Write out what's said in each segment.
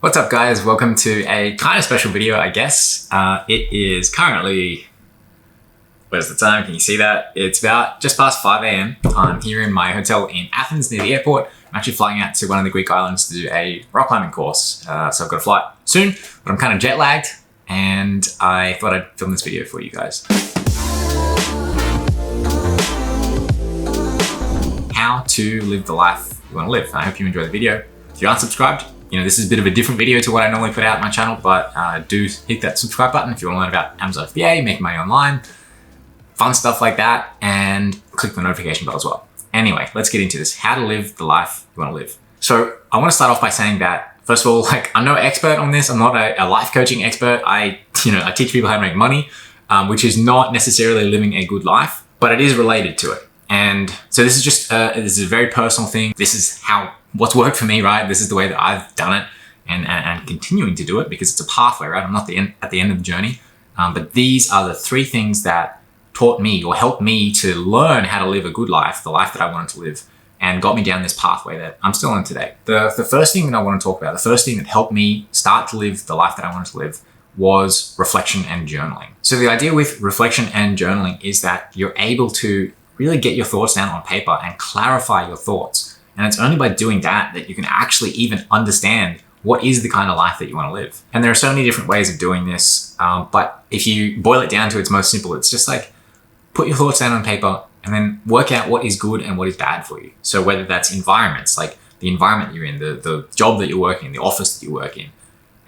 What's up, guys? Welcome to a kind of special video, I guess. It is currently, where's the time? Can you see that? It's about just past 5 a.m. I'm here in my hotel in Athens near the airport. I'm actually flying out to one of the Greek islands to do a rock climbing course. So I've got a flight soon, but I'm kind of jet lagged and I thought I'd film this video for you guys. How to live the life you want to live. I hope you enjoy the video. If you aren't subscribed, this is a bit of a different video to what I normally put out on my channel, but do hit that subscribe button if you want to learn about Amazon FBA, making money online, fun stuff like that, and click the notification bell as well. Anyway, let's get into this. How to live the life you want to live. So I want to start off by saying that, first of all, I'm no expert on this. I'm not a life coaching expert. I teach people how to make money, which is not necessarily living a good life, but it is related to it. And so this is just, this is a very personal thing. This is what's worked for me, right? This is the way that I've done it and continuing to do it because it's a pathway, right? I'm not at the end of the journey. But these are the three things that taught me or helped me to learn how to live a good life, the life that I wanted to live, and got me down this pathway that I'm still on today. The first thing that I want to talk about, the first thing that helped me start to live the life that I wanted to live was reflection and journaling. So the idea with reflection and journaling is that you're able to really get your thoughts down on paper and clarify your thoughts. And it's only by doing that that you can actually even understand what is the kind of life that you want to live. And there are so many different ways of doing this. But if you boil it down to its most simple, it's just like put your thoughts down on paper and then work out what is good and what is bad for you. So whether that's environments, like the environment you're in, the job that you're working in, the office that you work in,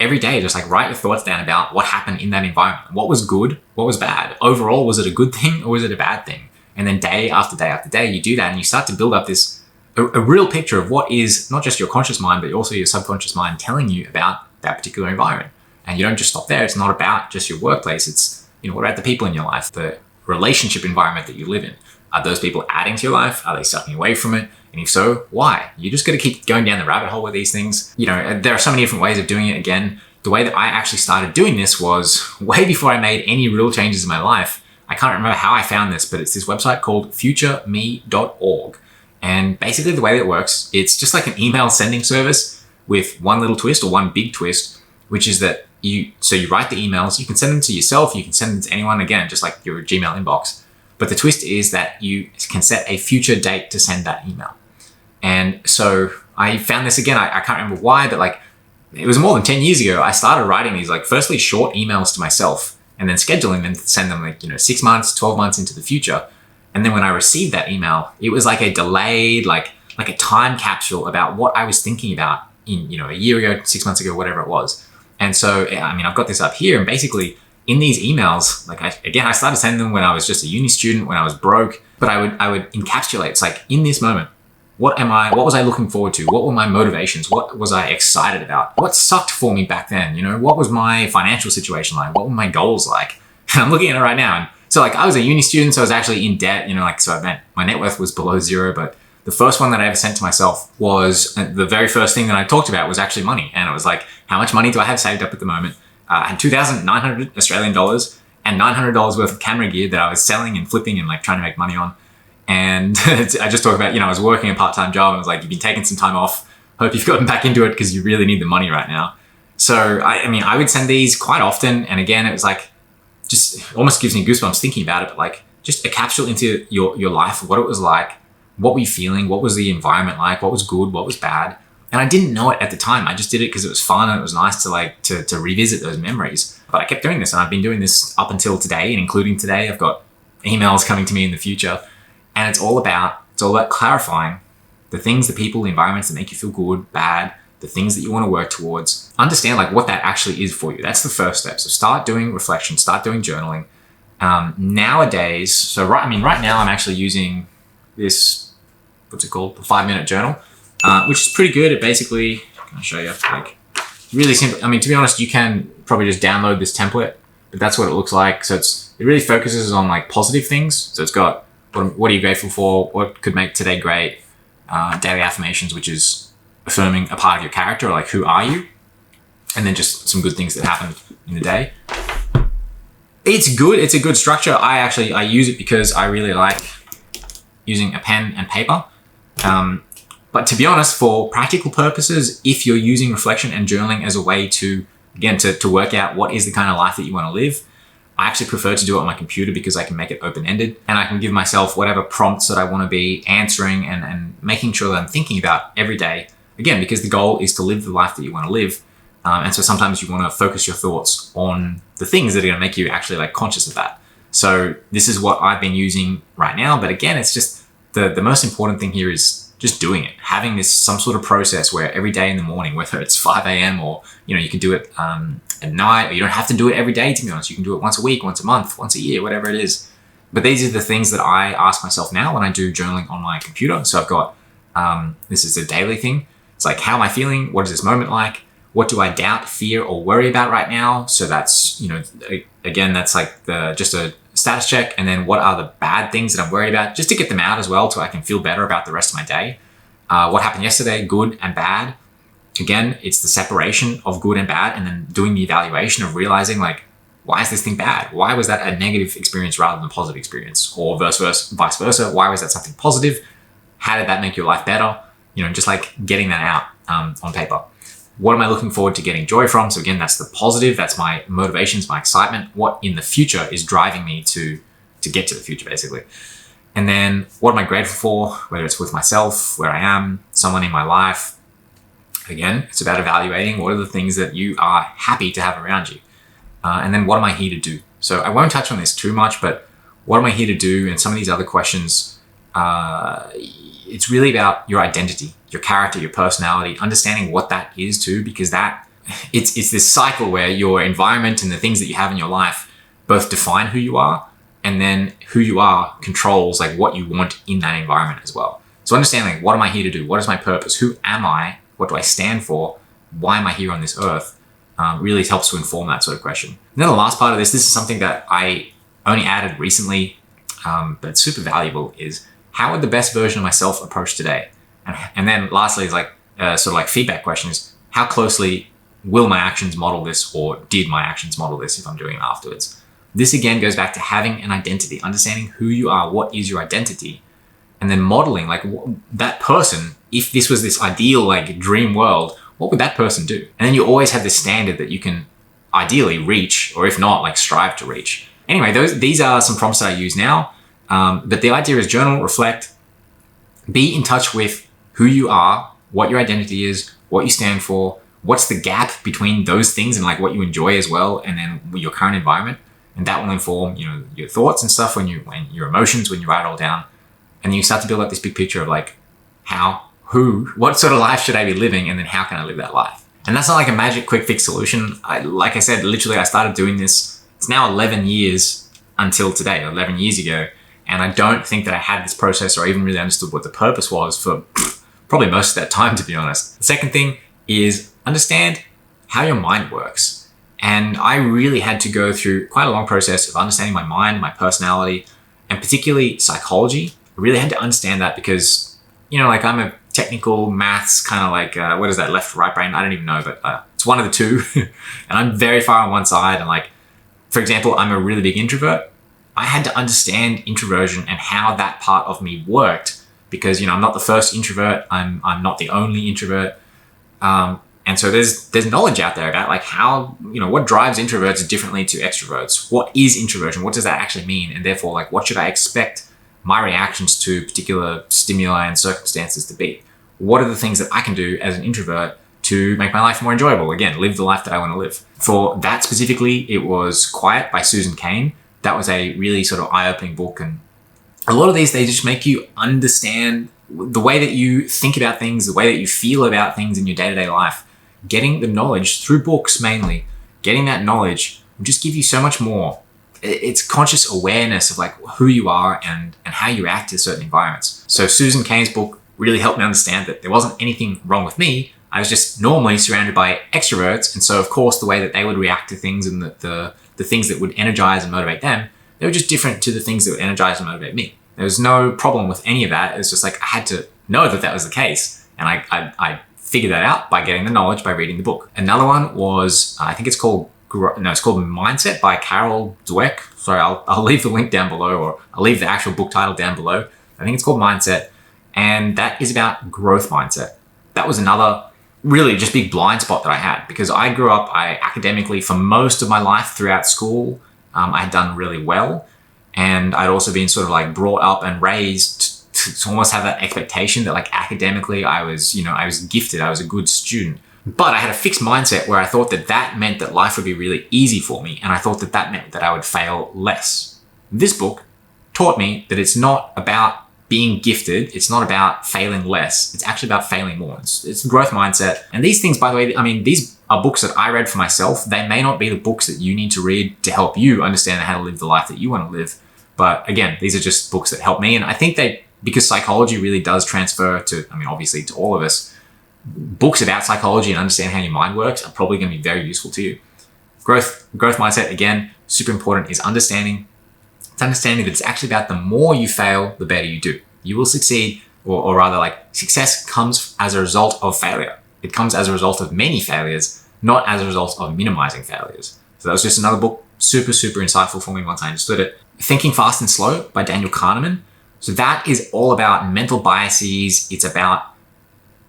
every day, just write your thoughts down about what happened in that environment. What was good? What was bad? Overall, was it a good thing or was it a bad thing? And then day after day after day, you do that and you start to build up a real picture of what is not just your conscious mind, but also your subconscious mind telling you about that particular environment. And you don't just stop there. It's not about just your workplace. It's, what about the people in your life, the relationship environment that you live in? Are those people adding to your life? Are they sucking away from it? And if so, why? You just got to keep going down the rabbit hole with these things. There are so many different ways of doing it. Again, the way that I actually started doing this was way before I made any real changes in my life. I can't remember how I found this, but it's this website called futureme.org. And basically the way that it works, it's just like an email sending service with one little twist or one big twist, which is that you write the emails, you can send them to yourself, you can send them to anyone, again, just like your Gmail inbox. But the twist is that you can set a future date to send that email. And so I found this again, I can't remember why, but it was more than 10 years ago. I started writing these firstly short emails to myself and then scheduling them to send them 6 months, 12 months into the future. And then when I received that email, it was like a delayed, like a time capsule about what I was thinking about in, a year ago, 6 months ago, whatever it was. And so, I've got this up here, and basically in these emails, I started sending them when I was just a uni student, when I was broke, but I would encapsulate, it's like in this moment, what was I looking forward to? What were my motivations? What was I excited about? What sucked for me back then? What was my financial situation like? What were my goals like? And I'm looking at it right now. And so I was a uni student, so I was actually in debt, so I meant my net worth was below zero. But the first one that I ever sent to myself was the very first thing that I talked about was actually money. And it was like, how much money do I have saved up at the moment? I had 2,900 Australian dollars and $900 worth of camera gear that I was selling and flipping and trying to make money on. And I just talked about, I was working a part-time job and I was like, you've been taking some time off. Hope you've gotten back into it because you really need the money right now. So, I would send these quite often. And again, it was just almost gives me goosebumps thinking about it, but just a capsule into your life, what it was like, what were you feeling, what was the environment like, what was good, what was bad. And I didn't know it at the time. I just did it because it was fun and it was nice to revisit those memories. But I kept doing this and I've been doing this up until today, and including today, I've got emails coming to me in the future. And it's all about clarifying the things, the people, the environments that make you feel good, bad, the things that you want to work towards. Understand what that actually is for you. That's the first step. So start doing reflection, start doing journaling. Nowadays, so right now I'm actually using this, what's it called? The 5-minute journal, which is pretty good. It basically, can I show you? Really simple. To be honest, you can probably just download this template, but that's what it looks like. So it really focuses on positive things. So it's got, what are you grateful for? What could make today great? Daily affirmations, which is affirming a part of your character, who are you? And then just some good things that happened in the day. It's good. It's a good structure. I use it because I really like using a pen and paper. But to be honest, for practical purposes, if you're using reflection and journaling as a way to, again, to work out what is the kind of life that you want to live, I actually prefer to do it on my computer because I can make it open-ended and I can give myself whatever prompts that I want to be answering and making sure that I'm thinking about every day. Again, because the goal is to live the life that you want to live. And so sometimes you want to focus your thoughts on the things that are going to make you actually like conscious of that. So this is what I've been using right now. But again, it's just the most important thing here is just doing it, having this some sort of process where every day in the morning, whether it's 5 a.m. or, you can do it at night, or you don't have to do it every day, to be honest. You can do it once a week, once a month, once a year, whatever it is. But these are the things that I ask myself now when I do journaling on my computer. So I've got, this is a daily thing. It's like, how am I feeling? What is this moment like? What do I doubt, fear, or worry about right now? So that's, again, that's like just a status check. And then what are the bad things that I'm worried about, just to get them out as well, so I can feel better about the rest of my day. What happened yesterday, good and bad. Again, it's the separation of good and bad, and then doing the evaluation of realizing, like, why is this thing bad? Why was that a negative experience rather than a positive experience? Or vice versa. Why was that something positive? How did that make your life better? Just like getting that out on paper. What am I looking forward to getting joy from? So again, that's the positive. That's my motivations, my excitement. What in the future is driving me to get to the future, basically. And then what am I grateful for? Whether it's with myself, where I am, someone in my life. Again, it's about evaluating what are the things that you are happy to have around you. And then what am I here to do? So I won't touch on this too much, but what am I here to do? And some of these other questions, it's really about your identity, your character, your personality, understanding what that is too, because it's this cycle where your environment and the things that you have in your life both define who you are, and then who you are controls like what you want in that environment as well. So understanding, like, what am I here to do? What is my purpose? Who am I? What do I stand for? Why am I here on this earth? Really helps to inform that sort of question. And then the last part of this is something that I only added recently, but it's super valuable, is how would the best version of myself approach today? And then lastly is like sort of like feedback question is, how closely will my actions model this, or did my actions model this if I'm doing it afterwards? This again goes back to having an identity, understanding who you are, what is your identity, and then modeling like that person. If this was this ideal like dream world, what would that person do? And then you always have this standard that you can ideally reach, or if not, like strive to reach. Anyway, these are some prompts that I use now. But the idea is journal, reflect, be in touch with who you are, what your identity is, what you stand for, what's the gap between those things and like what you enjoy as well, and then your current environment. And that will inform, your thoughts and stuff when your emotions, when you write it all down. And you start to build up this big picture of like what sort of life should I be living, and then how can I live that life? And that's not like a magic quick fix solution. Like I said, literally I started doing this. It's now 11 years until today, 11 years ago. And I don't think that I had this process or even really understood what the purpose was for probably most of that time, to be honest. The second thing is understand how your mind works. And I really had to go through quite a long process of understanding my mind, my personality, and particularly psychology. I really had to understand that because, like I'm a technical maths kind of like, what is that, left or right brain? I don't even know, but it's one of the two. And I'm very far on one side. And like, for example, I'm a really big introvert. I had to understand introversion and how that part of me worked because, I'm not the first introvert. I'm not the only introvert. And so there's knowledge out there about like how, what drives introverts differently to extroverts. What is introversion? What does that actually mean? And therefore, like, what should I expect my reactions to particular stimuli and circumstances to be? What are the things that I can do as an introvert to make my life more enjoyable? Again, live the life that I want to live. For that specifically, it was Quiet by Cain. That was a really sort of eye-opening book. And a lot of these, they just make you understand the way that you think about things, the way that you feel about things in your day-to-day life. Getting the knowledge through books mainly, getting that knowledge will just give you so much more. It's conscious awareness of like who you are and how you act in certain environments. So Susan Cain's book really helped me understand that there wasn't anything wrong with me. I was just normally surrounded by extroverts. And so of course, the way that they would react to things and the things that would energize and motivate them, they were just different to the things that would energize and motivate me. There was no problem with any of that. It's just like I had to know that was the case. And I figured that out by getting the knowledge by reading the book. Another one was, I think it's called Mindset by Dweck. Sorry, I'll leave the link down below, or I'll leave the actual book title down below. I think it's called Mindset. And that is about growth mindset. That was another really just big blind spot that I had, because I grew up, academically, for most of my life throughout school, I had done really well. And I'd also been sort of like brought up and raised to almost have that expectation that like academically I was gifted, I was a good student. But I had a fixed mindset where I thought that that meant that life would be really easy for me. And I thought that that meant that I would fail less. This book taught me that it's not about being gifted. It's not about failing less. It's actually about failing more. It's growth mindset. And these things, by the way, I mean, these are books that I read for myself. They may not be the books that you need to read to help you understand how to live the life that you want to live. But again, these are just books that help me. And I think because psychology really does transfer to, I mean, obviously to all of us, books about psychology and understanding how your mind works are probably going to be very useful to you. Growth mindset, again, super important, is understanding. It's understanding that it's actually about the more you fail, the better you do. You will succeed, or rather, like, success comes as a result of failure. It comes as a result of many failures, not as a result of minimizing failures. So that was just another book, super, super insightful for me once I understood it. Thinking Fast and Slow by Daniel Kahneman. So that is all about mental biases. It's about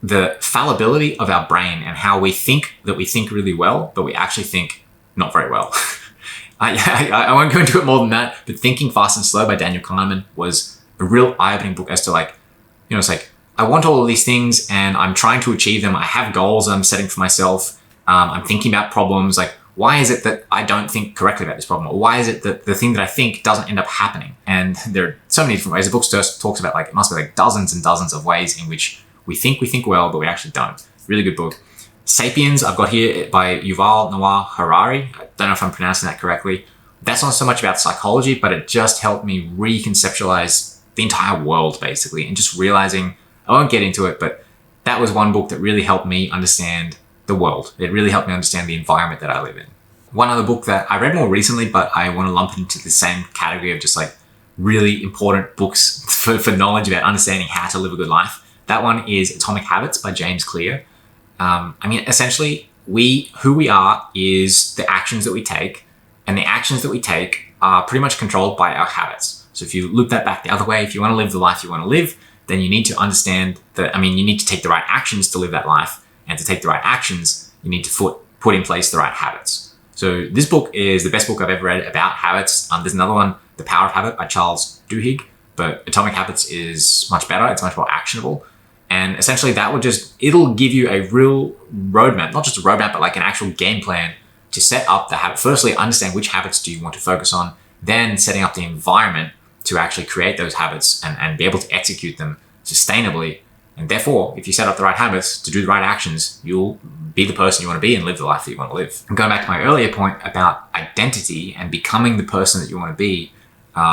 the fallibility of our brain and how we think that we think really well, but we actually think not very well. I won't go into it more than that, but Thinking Fast and Slow by Daniel Kahneman was a real eye-opening book as to, like, it's like, I want all of these things and I'm trying to achieve them. I have goals I'm setting for myself. I'm thinking about problems. Like, why is it that I don't think correctly about this problem? Or why is it that the thing that I think doesn't end up happening? And there are so many different ways. The book just talks about, like, it must be like dozens and dozens of ways in which we think well, but we actually don't. Really good book. Sapiens, I've got here by Yuval Noah Harari. I don't know if I'm pronouncing that correctly. That's not so much about psychology, but it just helped me reconceptualize the entire world, basically, and just realizing, I won't get into it, but that was one book that really helped me understand the world. It really helped me understand the environment that I live in. One other book that I read more recently, but I want to lump it into the same category of just like really important books for knowledge about understanding how to live a good life. That one is Atomic Habits by James Clear. I mean, essentially, who we are is the actions that we take, and the actions that we take are pretty much controlled by our habits. So if you loop that back the other way, if you want to live the life you want to live, then you need to understand that, you need to take the right actions to live that life. And to take the right actions, you need to put in place the right habits. So this book is the best book I've ever read about habits. There's another one, The Power of Habit by Charles Duhigg, but Atomic Habits is much better. It's much more actionable. And essentially it'll give you a real roadmap, not just a roadmap, but like an actual game plan to set up the habit. Firstly, understand which habits do you want to focus on, then setting up the environment to actually create those habits and be able to execute them sustainably. And therefore, if you set up the right habits to do the right actions, you'll be the person you want to be and live the life that you want to live. And going back to my earlier point about identity and becoming the person that you want to be.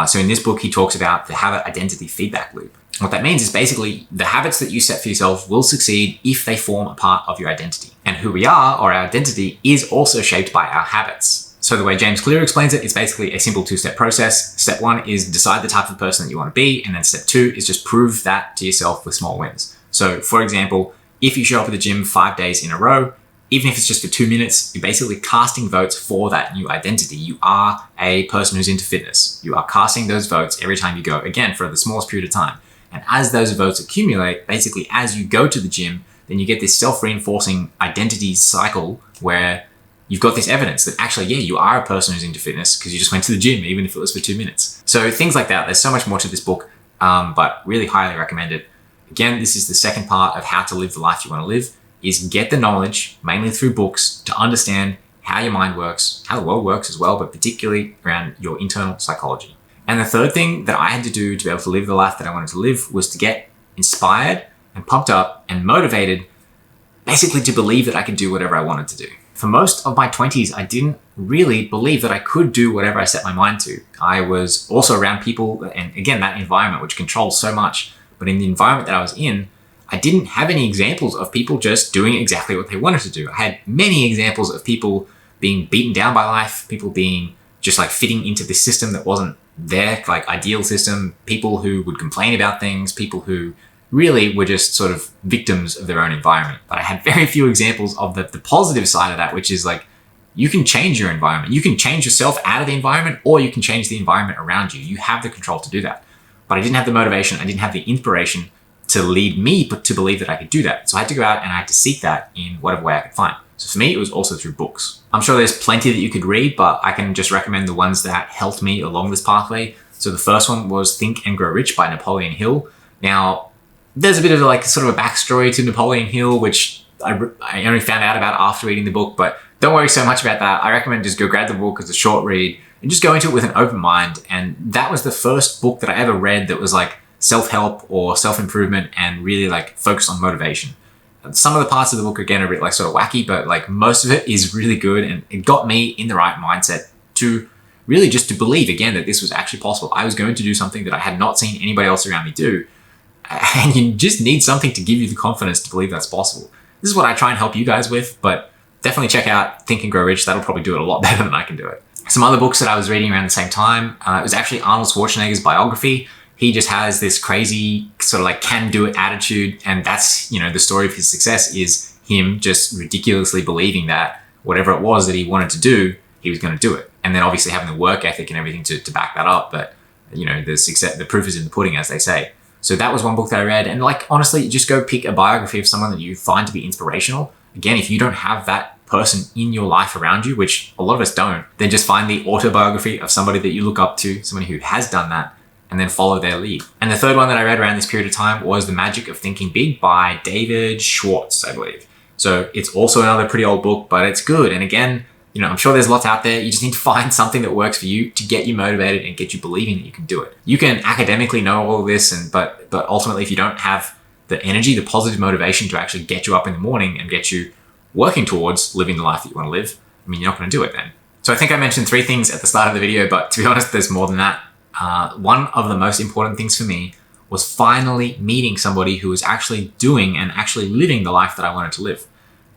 So in this book, he talks about the habit identity feedback loop. What that means is basically the habits that you set for yourself will succeed if they form a part of your identity. And who we are, or our identity, is also shaped by our habits. So the way James Clear explains it, it's basically a simple two-step process. Step one is decide the type of person that you want to be. And then step two is just prove that to yourself with small wins. So for example, if you show up at the gym 5 days in a row, even if it's just for 2 minutes, you're basically casting votes for that new identity. You are a person who's into fitness. You are casting those votes every time you go, again, for the smallest period of time. And as those votes accumulate, basically as you go to the gym, then you get this self-reinforcing identity cycle where you've got this evidence that actually, yeah, you are a person who's into fitness because you just went to the gym, even if it was for 2 minutes. So things like that. There's so much more to this book, but really highly recommend it. Again, this is the second part of how to live the life you want to live, is get the knowledge, mainly through books, to understand how your mind works, how the world works as well, but particularly around your internal psychology. And the third thing that I had to do to be able to live the life that I wanted to live was to get inspired and pumped up and motivated, basically to believe that I could do whatever I wanted to do. For most of my 20s, I didn't really believe that I could do whatever I set my mind to. I was also around people, and again, that environment which controls so much. But in the environment that I was in, I didn't have any examples of people just doing exactly what they wanted to do. I had many examples of people being beaten down by life, people being just like fitting into this system that wasn't their like ideal system, people who would complain about things, people who really were just sort of victims of their own environment. But I had very few examples of the positive side of that, which is like, you can change your environment. You can change yourself out of the environment, or you can change the environment around you. You have the control to do that. But I didn't have the motivation. I didn't have the inspiration to lead me to believe that I could do that. So I had to go out and I had to seek that in whatever way I could find. So for me, it was also through books. I'm sure there's plenty that you could read, but I can just recommend the ones that helped me along this pathway. So the first one was Think and Grow Rich by Napoleon Hill. Now, there's a bit of like sort of a backstory to Napoleon Hill, which I only found out about after reading the book, but don't worry so much about that. I recommend just go grab the book. It's a short read and just go into it with an open mind. And that was the first book that I ever read that was like self-help or self-improvement and really like focused on motivation. Some of the parts of the book, again, are a bit like sort of wacky, but like most of it is really good. And it got me in the right mindset to really just to believe again that this was actually possible. I was going to do something that I had not seen anybody else around me do. And you just need something to give you the confidence to believe that's possible. This is what I try and help you guys with, but definitely check out Think and Grow Rich. That'll probably do it a lot better than I can do it. Some other books that I was reading around the same time, it was actually Arnold Schwarzenegger's biography. He just has this crazy sort of like can-do-it attitude. And that's, the story of his success is him just ridiculously believing that whatever it was that he wanted to do, he was going to do it. And then obviously having the work ethic and everything to back that up. But, the proof is in the pudding, as they say. So that was one book that I read. And like, honestly, just go pick a biography of someone that you find to be inspirational. Again, if you don't have that person in your life around you, which a lot of us don't, then just find the autobiography of somebody that you look up to, somebody who has done that, and then follow their lead. And the third one that I read around this period of time was The Magic of Thinking Big by David Schwartz, I believe. So it's also another pretty old book, but it's good. And again, I'm sure there's lots out there. You just need to find something that works for you to get you motivated and get you believing that you can do it. You can academically know all of this, but ultimately, if you don't have the energy, the positive motivation to actually get you up in the morning and get you working towards living the life that you want to live, you're not going to do it then. So I think I mentioned 3 things at the start of the video, but to be honest, there's more than that. One of the most important things for me was finally meeting somebody who was actually doing and actually living the life that I wanted to live.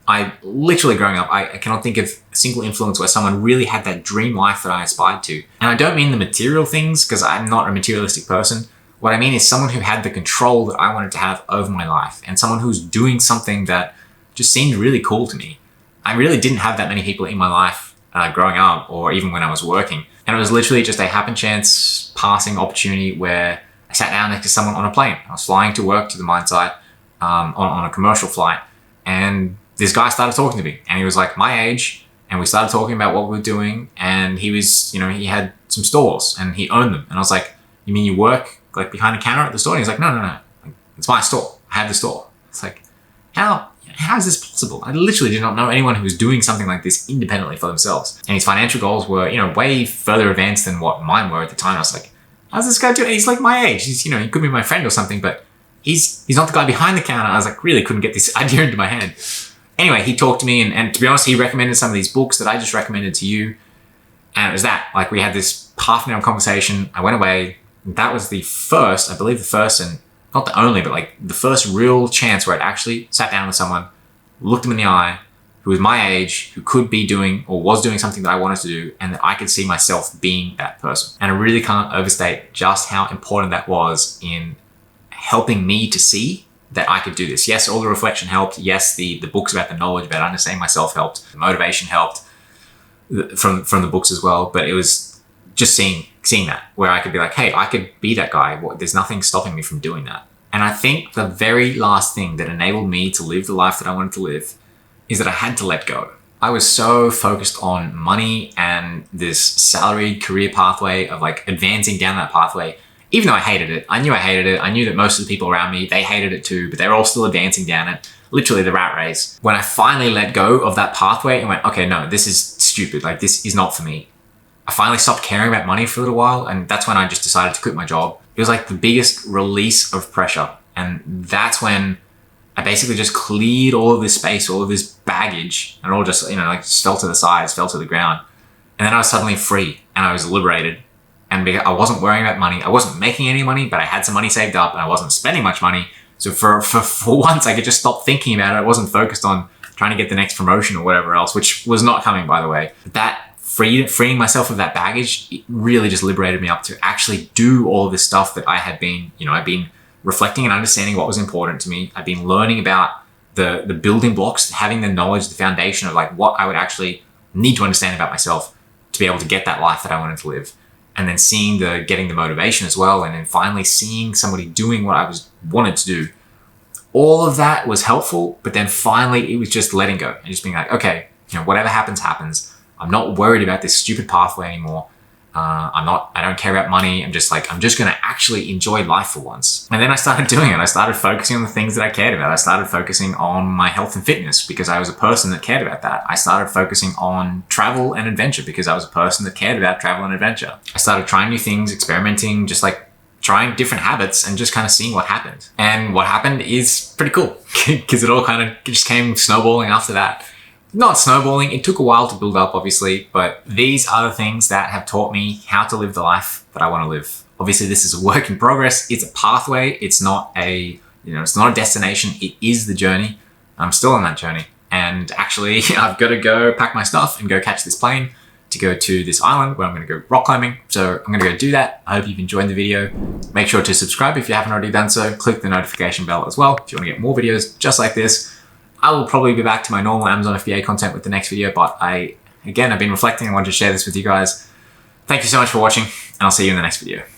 I literally, growing up, I cannot think of a single influence where someone really had that dream life that I aspired to. And I don't mean the material things, because I'm not a materialistic person. What I mean is someone who had the control that I wanted to have over my life, and someone who's doing something that just seemed really cool to me. I really didn't have that many people in my life growing up, or even when I was working. And it was literally just a happen chance passing opportunity where I sat down next to someone on a plane. I was flying to work to the mine site on a commercial flight, and this guy started talking to me, and he was like my age, and we started talking about what we were doing. And he was, he had some stores and he owned them. And I was like, you mean you work like behind the counter at the store? And he's like, no. Like, it's my store. I have the store. It's like, how is this possible? I literally did not know anyone who was doing something like this independently for themselves. And his financial goals were, way further advanced than what mine were at the time. I was like, how's this guy doing? He's like my age. He's, he could be my friend or something, but he's not the guy behind the counter. I was like, really couldn't get this idea into my head. Anyway, he talked to me, and to be honest, he recommended some of these books that I just recommended to you. And it was that. Like, we had this half-an-hour conversation. I went away. That was the first, I believe the first, and not the only, but like the first real chance where I'd actually sat down with someone, looked them in the eye, who was my age, who could be doing or was doing something that I wanted to do, and that I could see myself being that person. And I really can't overstate just how important that was in helping me to see that I could do this. Yes, all the reflection helped. Yes, the books about the knowledge, about understanding myself helped. The motivation helped from the books as well. But it was just seeing that, where I could be like, hey, I could be that guy. There's nothing stopping me from doing that. And I think the very last thing that enabled me to live the life that I wanted to live is that I had to let go. I was so focused on money and this salaried career pathway of like advancing down that pathway. Even though I hated it, I knew I hated it. I knew that most of the people around me, they hated it too, but they were all still advancing down it. Literally the rat race. When I finally let go of that pathway and went, okay, no, this is stupid. Like, this is not for me. I finally stopped caring about money for a little while, and that's when I just decided to quit my job. It was like the biggest release of pressure. And that's when I basically just cleared all of this space, all of this baggage, and it all just, just fell to the sides, fell to the ground. And then I was suddenly free, and I was liberated. And I wasn't worrying about money. I wasn't making any money, but I had some money saved up, and I wasn't spending much money. So for once, I could just stop thinking about it. I wasn't focused on trying to get the next promotion or whatever else, which was not coming, by the way. That freeing myself of that baggage, it really just liberated me up to actually do all of this stuff that I had been, I've been reflecting and understanding what was important to me. I've been learning about the building blocks, having the knowledge, the foundation of like what I would actually need to understand about myself to be able to get that life that I wanted to live. And then getting the motivation as well. And then finally seeing somebody doing what I wanted to do all of that was helpful, but then finally it was just letting go and just being like, okay, whatever happens, happens. I'm not worried about this stupid pathway anymore. I don't care about money. I'm just going to actually enjoy life for once. And then I started doing it. I started focusing on the things that I cared about. I started focusing on my health and fitness because I was a person that cared about that. I started focusing on travel and adventure because I was a person that cared about travel and adventure. I started trying new things, experimenting, just like trying different habits and just kind of seeing what happened. And what happened is pretty cool because it all kind of just came snowballing after that. Not snowballing, it took a while to build up, obviously, but these are the things that have taught me how to live the life that I want to live. Obviously, this is a work in progress. It's a pathway. It's not it's not a destination. It is the journey. I'm still on that journey. And actually, I've got to go pack my stuff and go catch this plane to go to this island where I'm going to go rock climbing. So I'm going to go do that. I hope you've enjoyed the video. Make sure to subscribe if you haven't already done so. Click the notification bell as well if you want to get more videos just like this. I will probably be back to my normal Amazon FBA content with the next video, but I've been reflecting. I wanted to share this with you guys. Thank you so much for watching, and I'll see you in the next video.